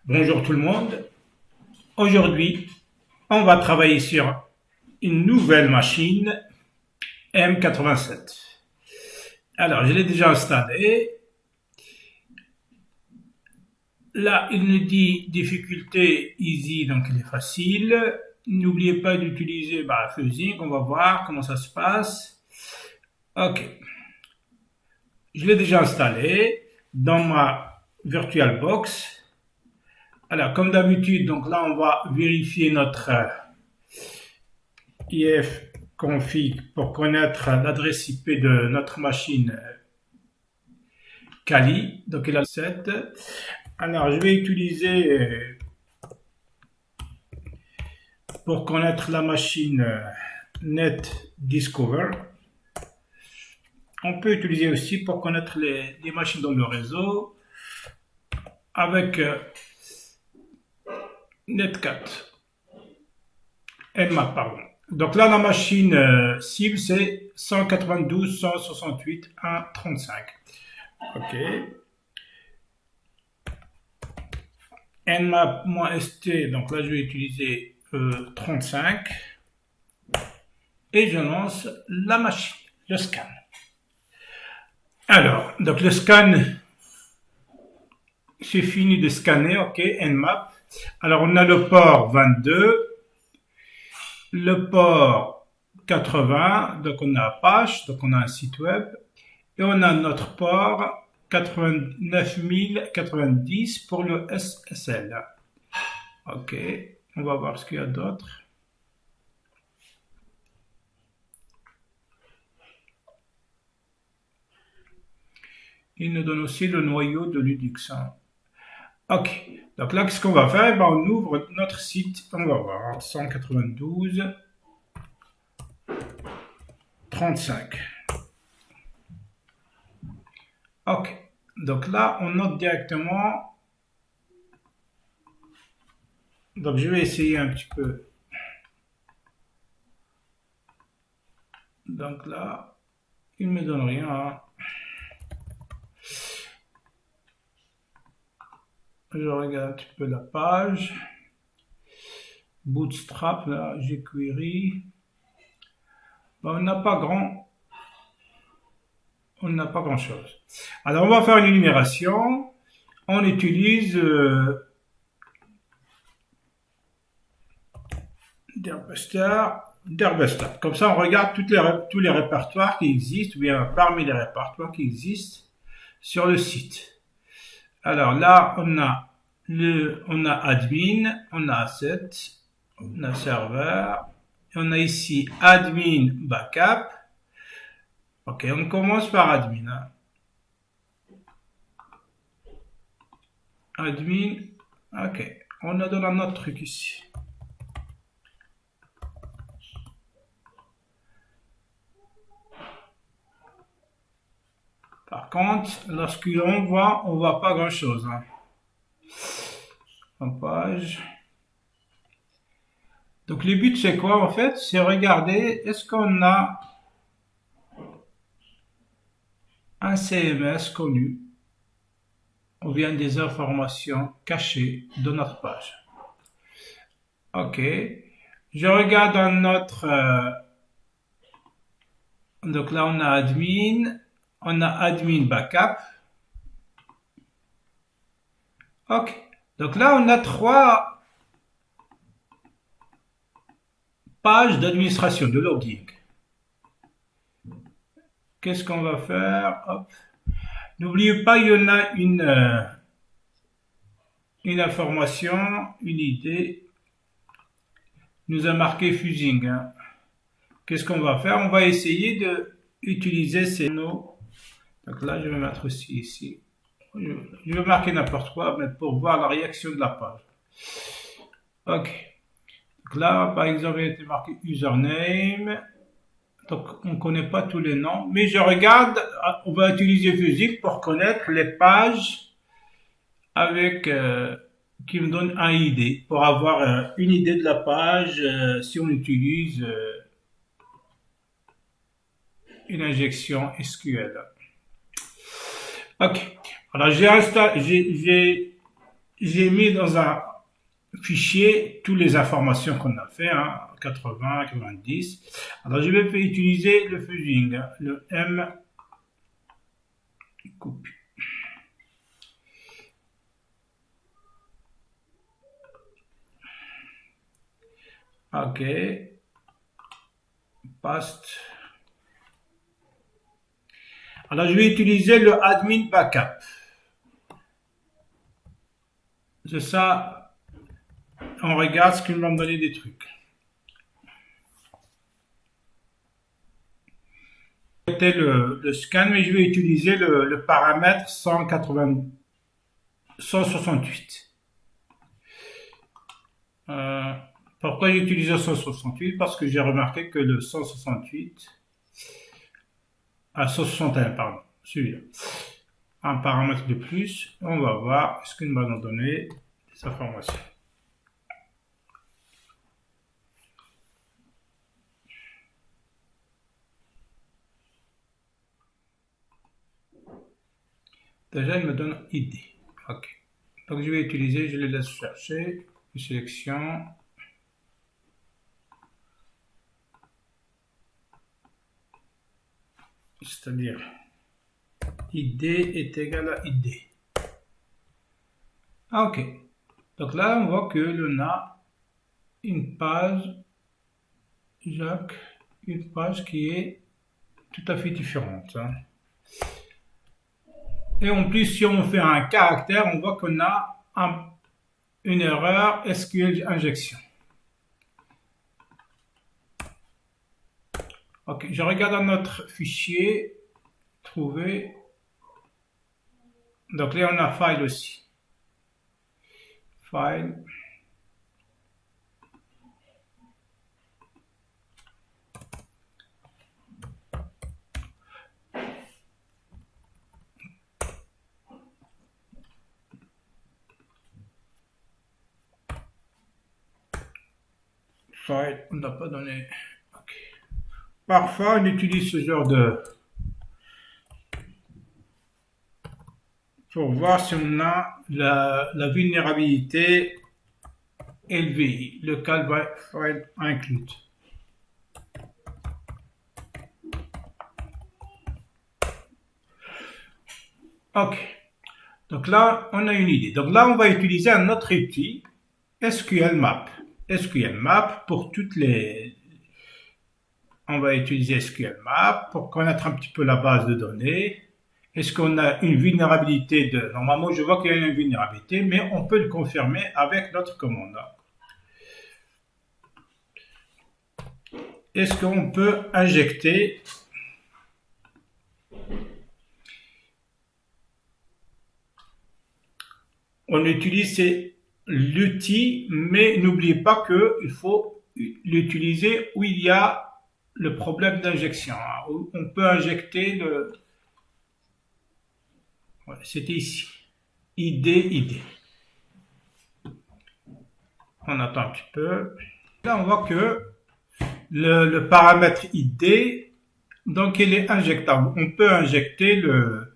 Bonjour tout le monde. Aujourd'hui, on va travailler sur une nouvelle machine M87. Alors, je l'ai déjà installée. Là, il nous dit difficulté easy, donc il est facile. N'oubliez pas d'utiliser Fuzzing. On va voir comment ça se passe. Ok. Je l'ai déjà installé dans ma VirtualBox. Alors, comme d'habitude, donc là, on va vérifier notre ifconfig pour connaître l'adresse IP de notre machine Kali. Donc, il a 7. Alors, je vais utiliser pour connaître la machine NetDiscover. On peut utiliser aussi pour connaître les machines dans le réseau avec Netcat. Nmap, pardon. Donc là, la machine cible, c'est 192.168.1.35. OK. Nmap-st, donc là, je vais utiliser 35. Et je lance la machine, le scan. Alors, donc le scan, c'est fini de scanner, OK, Nmap. Alors, on a le port 22. Le port 80, donc on a Apache, donc on a un site web, et on a notre port 89090 pour le SSL. Ok, on va voir ce qu'il y a d'autre. Il nous donne aussi le noyau de Linux. Ok, donc là, qu'est-ce qu'on va faire? On ouvre notre site, on va voir, 192.35. Ok, donc là, on note directement. Donc, je vais essayer un petit peu. Donc là, il ne me donne rien. Je regarde un petit peu la page. Bootstrap, là, jQuery. On n'a pas grand-chose. Alors, on va faire une énumération. On utilise Dirbuster. Comme ça, on regarde tous les répertoires qui existent, ou bien parmi les répertoires qui existent sur le site. Alors là, on a admin, on a asset, on a serveur, et on a ici admin backup. Ok, on commence par admin. Admin, ok, on a dans notre truc ici. Par contre, lorsque l'on voit pas grand chose. En page. Donc le but c'est quoi en fait? C'est regarder est-ce qu'on a un CMS connu ou bien des informations cachées de notre page. Ok. Je regarde dans notre... donc là on a admin backup. Ok. Donc là on a 3 pages d'administration, de logging. Qu'est-ce qu'on va faire? Hop. N'oubliez pas, il y en a une information, une idée. Nous a marqué Fuzzing. Qu'est-ce qu'on va faire? On va essayer de utiliser ces mots. Donc là, je vais mettre aussi ici. Je vais marquer n'importe quoi, mais pour voir la réaction de la page. Ok. Donc là, par exemple, il a été marqué username. Donc, on ne connaît pas tous les noms. Mais je regarde, on va utiliser Fuzzing pour connaître les pages avec qui me donne un ID, pour avoir une idée de la page si on utilise une injection SQL. Ok. Alors j'ai j'ai mis dans un fichier toutes les informations qu'on a fait, hein, 80, 90. Alors je vais utiliser le fuzzing, le M copie. Ok, paste. Alors je vais utiliser le admin backup. C'est ça, on regarde ce qu'il va me donner des trucs. C'était le scan, mais je vais utiliser le paramètre 168. Pourquoi j'ai utilisé 168? Parce que j'ai remarqué que le 168, 161, pardon, celui-là, un paramètre de plus. On va voir ce qu'il va nous donner des informations. Déjà, il me donne ID. Ok. Donc, je vais utiliser, je le laisse chercher. Sélection. C'est-à-dire, ID est égal à ID. Ok. Donc là, on voit que l'on a une page, Jacques, une page qui est tout à fait différente. Hein. Et en plus, si on fait un caractère, on voit qu'on a une erreur SQL injection. Ok, je regarde dans notre fichier, trouver. Donc là, on a file aussi. File. File, on n'a pas donné. Okay. Parfois, on utilise ce genre de... pour voir si on a la vulnérabilité LVI, le cal file include. Ok. Donc là, on a une idée. Donc là, on va utiliser un autre outil, SQL Map. SQL Map pour toutes les... On va utiliser SQL Map pour connaître un petit peu la base de données. Est-ce qu'on a une vulnérabilité de... Normalement, je vois qu'il y a une vulnérabilité, mais on peut le confirmer avec notre commande. Est-ce qu'on peut injecter... On utilise l'outil, mais n'oubliez pas qu'il faut l'utiliser où il y a le problème d'injection. On peut injecter le... Ouais, c'était ici. ID. On attend un petit peu. Là, on voit que le paramètre ID, donc il est injectable. On peut injecter le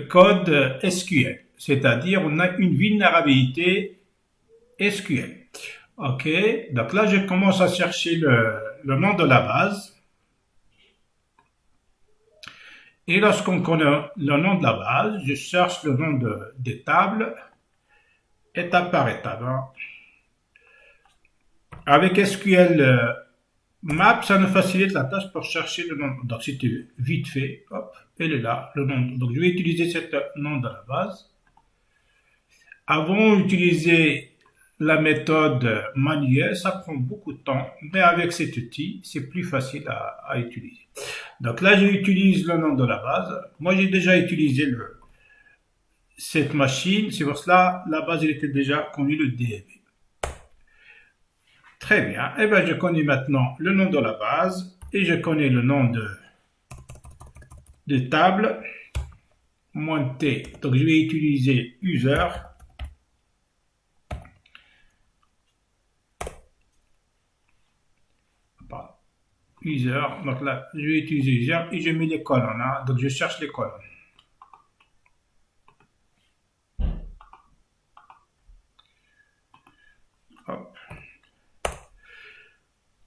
code SQL. C'est-à-dire, on a une vulnérabilité SQL. Ok, donc là, je commence à chercher le nom de la base. Et lorsqu'on connaît le nom de la base, je cherche le nom des tables, étape par étape. Hein. Avec SQL Map, ça nous facilite la tâche pour chercher le nom. Donc, c'était vite fait. Hop, elle est là, le nom. Donc, je vais utiliser ce nom de la base. Avant d'utiliser la méthode manuelle, ça prend beaucoup de temps, mais avec cet outil, c'est plus facile à utiliser. Donc là, j'utilise le nom de la base. Moi, j'ai déjà utilisé cette machine, c'est pour cela la base elle était déjà connue, le DB. Très bien. Et bien, je connais maintenant le nom de la base et je connais le nom de table. Monter. Donc, je vais utiliser user. User, donc là, je vais utiliser user et je mets les colonnes. Hein. Donc, je cherche les colonnes.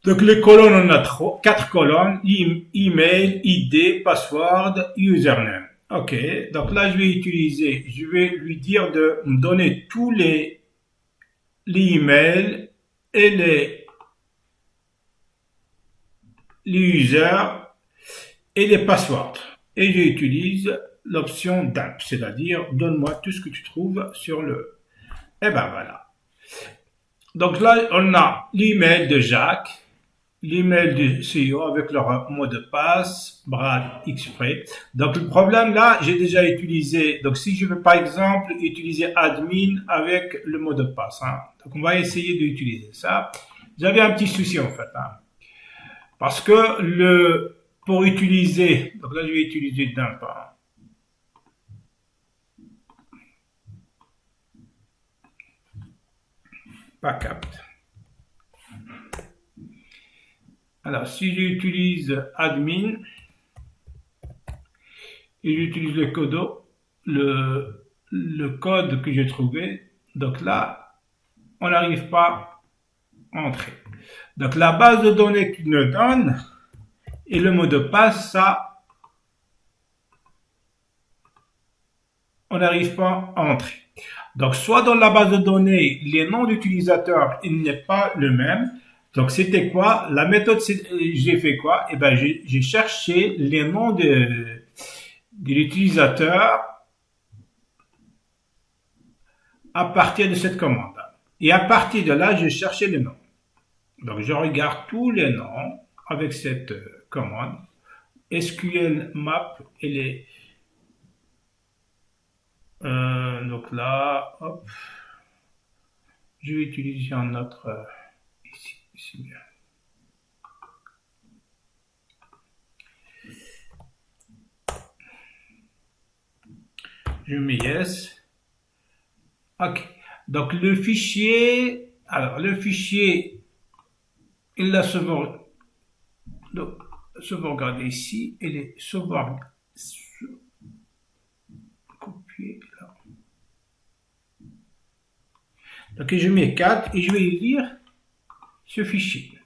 Donc les colonnes, on a 4 colonnes, email, ID, password, username. Ok, donc là je vais lui dire de me donner tous les emails et les users et les passwords. Et j'utilise l'option dump, c'est-à-dire donne-moi tout ce que tu trouves sur le... Et ben voilà. Donc là, on a l'email de Jacques, l'email du CEO avec leur mot de passe, Brad Xpray. Donc le problème là, j'ai déjà utilisé, donc si je veux par exemple utiliser admin avec le mot de passe, hein, donc on va essayer d'utiliser ça. J'avais un petit souci en fait, hein, parce que pour utiliser, donc là je vais utiliser dump, hein. Backup. Alors, si j'utilise admin et j'utilise le code que j'ai trouvé, donc là, on n'arrive pas à entrer. Donc, la base de données qu'il nous donne et le mot de passe, ça, on n'arrive pas à entrer. Donc, soit dans la base de données, les noms d'utilisateurs, il n'est pas le même. Donc, c'était quoi? La méthode, j'ai fait quoi? Eh ben, j'ai cherché les noms de l'utilisateur à partir de cette commande. Et à partir de là, j'ai cherché les noms. Donc, je regarde tous les noms avec cette commande. SQL map et les... donc là, hop, je vais utiliser un autre ici bien. Je mets yes. Ok. Donc le fichier, il l'a sauvegardé ici et les sauvegardé. Copier là. Donc je mets 4 et je vais lire ce fichier.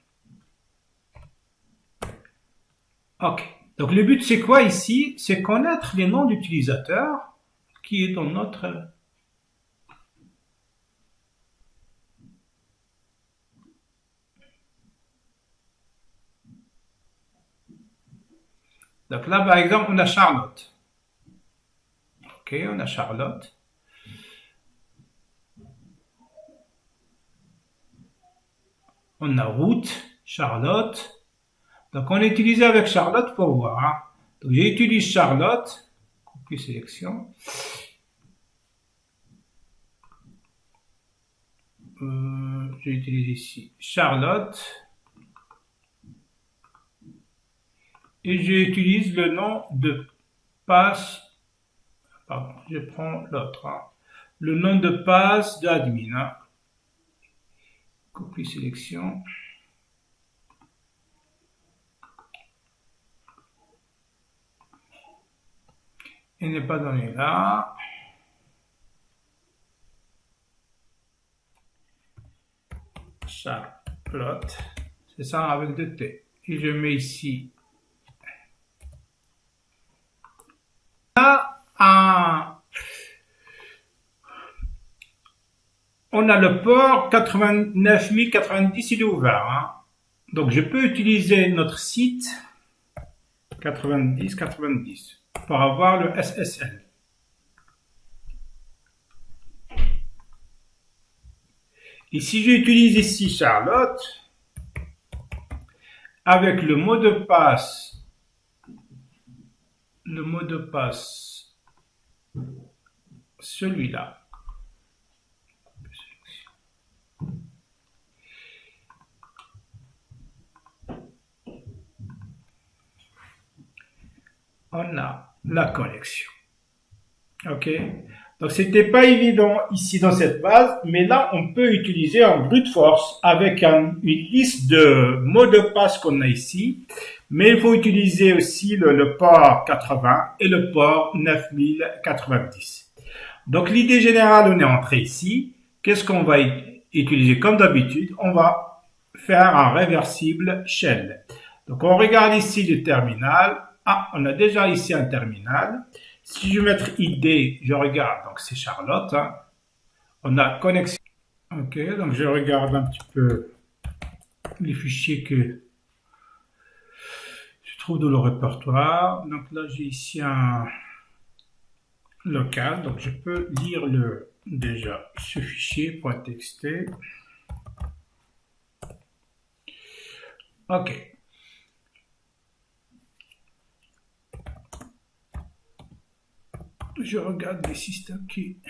Ok. Donc le but c'est quoi ici? C'est connaître les noms d'utilisateurs qui est dans notre... Donc là par exemple on a Charlotte. Ok, on a Charlotte. On a Ruth, Charlotte. Donc on a utilisé avec Charlotte pour voir. Hein. Donc j'utilise Charlotte. Copier sélection. J'utilise ici Charlotte. Et j'utilise le nom de passe. Pardon, je prends l'autre. Hein. Le nom de passe d'admin. Hein. Copie sélection. Il n'est pas donné là. Charlotte. C'est ça avec 2 T. Et je mets ici. Là, on a le port 89090, il est ouvert. Hein. Donc je peux utiliser notre site 9090 pour avoir le SSL. Et si j'utilise ici Charlotte, avec le mot de passe, celui-là. On a la connexion. Ok. Donc c'était pas évident ici dans cette base, mais là on peut utiliser un brute force avec une liste de mots de passe qu'on a ici, mais il faut utiliser aussi le port 80 et le port 9090. Donc l'idée générale, on est entré ici. Qu'est-ce qu'on va utiliser? Comme d'habitude, on va faire un réversible shell. Donc on regarde ici le terminal. Ah, on a déjà ici un terminal. Si je veux mettre ID, je regarde, donc c'est Charlotte. Hein. On a connexion. Ok, donc je regarde un petit peu les fichiers que je trouve dans le répertoire. Donc là, j'ai ici un local, donc je peux lire déjà ce fichier .txt. Ok. Je regarde les systèmes qui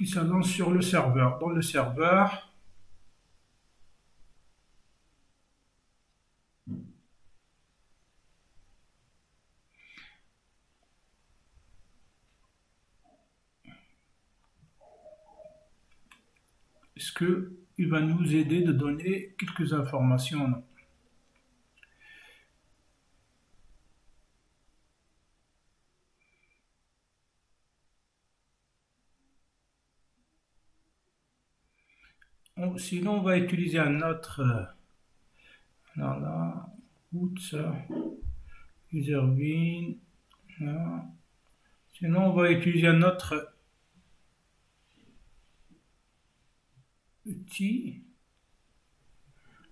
s'annoncent sur le serveur. Dans le serveur, est-ce qu'il va nous aider de donner quelques informations? Non. Sinon, on va utiliser un autre. Alors là, route, userbin. Sinon, on va utiliser un autre outil.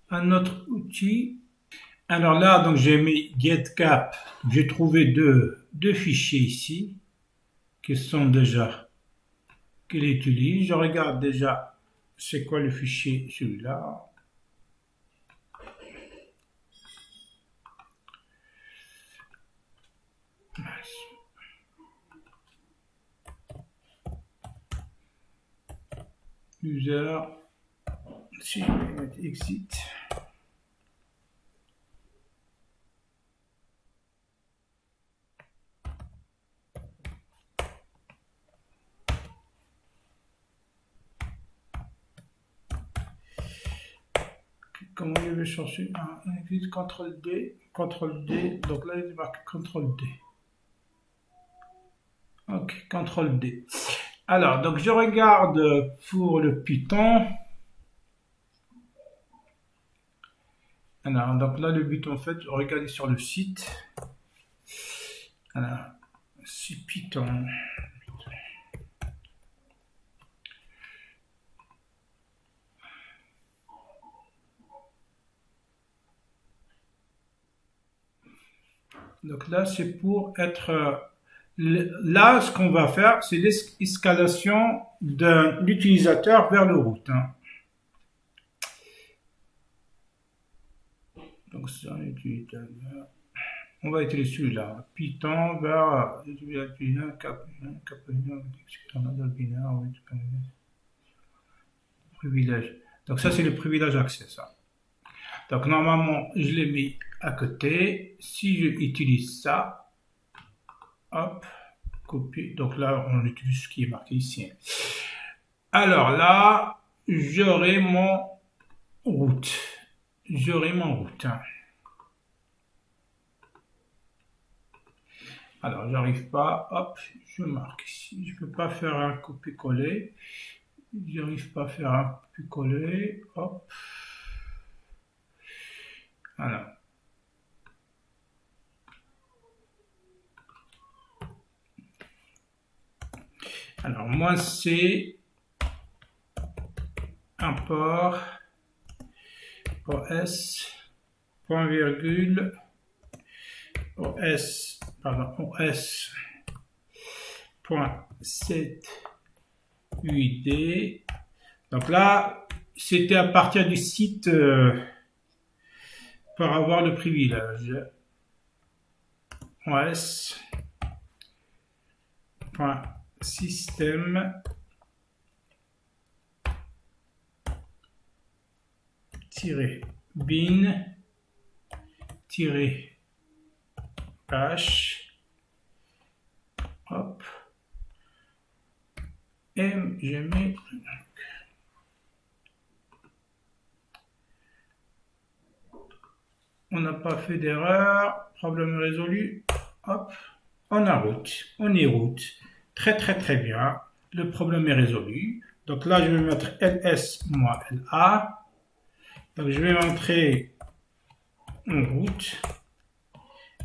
Un autre outil. Alors là, donc j'ai mis getCap. J'ai trouvé deux fichiers ici qui sont déjà qu'il utilise. Je regarde déjà c'est quoi le fichier celui-là. User, si je vais mettre exit. Comment je vais chercher un exit, CTRL D, donc là il marque CTRL D. Ok, CTRL D. Alors, donc je regarde pour le Python. Alors, donc là le but en fait, regardez sur le site. Alors, c'est Python. Donc là, c'est pour être... Là, ce qu'on va faire, c'est l'escalation de l'utilisateur vers le route. Hein. Donc ça, l'utilisateur... On va utiliser celui-là. Python vers privilège. Donc ça, c'est le privilège accès. Ça. Donc normalement, je l'ai mis à côté. Si je utilise ça, hop, copier. Donc là, on utilise ce qui est marqué ici. Alors là, j'aurai mon route. J'aurai mon route. Alors, j'arrive pas, hop, je marque ici. Je peux pas faire un copier-coller. J'arrive pas à faire un copier-coller, hop. Voilà. Alors, moi, c'est import OS, point virgule, OS, point set UID. Donc là, c'était à partir du site pour avoir le privilège. OS, point système bin h, hop, je mets on n'a pas fait d'erreur, problème résolu, hop, on est route, très très très bien, le problème est résolu. Donc là, je vais mettre ls moins la. Donc je vais montrer en route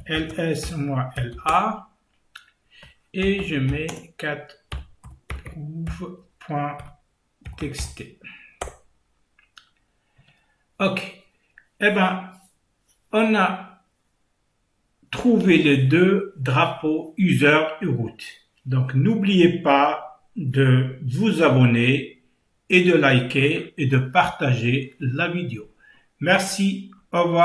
ls moins la et je mets 4 proof.txt. Ok. Eh bien, on a trouvé les deux drapeaux user et root. Donc n'oubliez pas de vous abonner et de liker et de partager la vidéo. Merci, au revoir.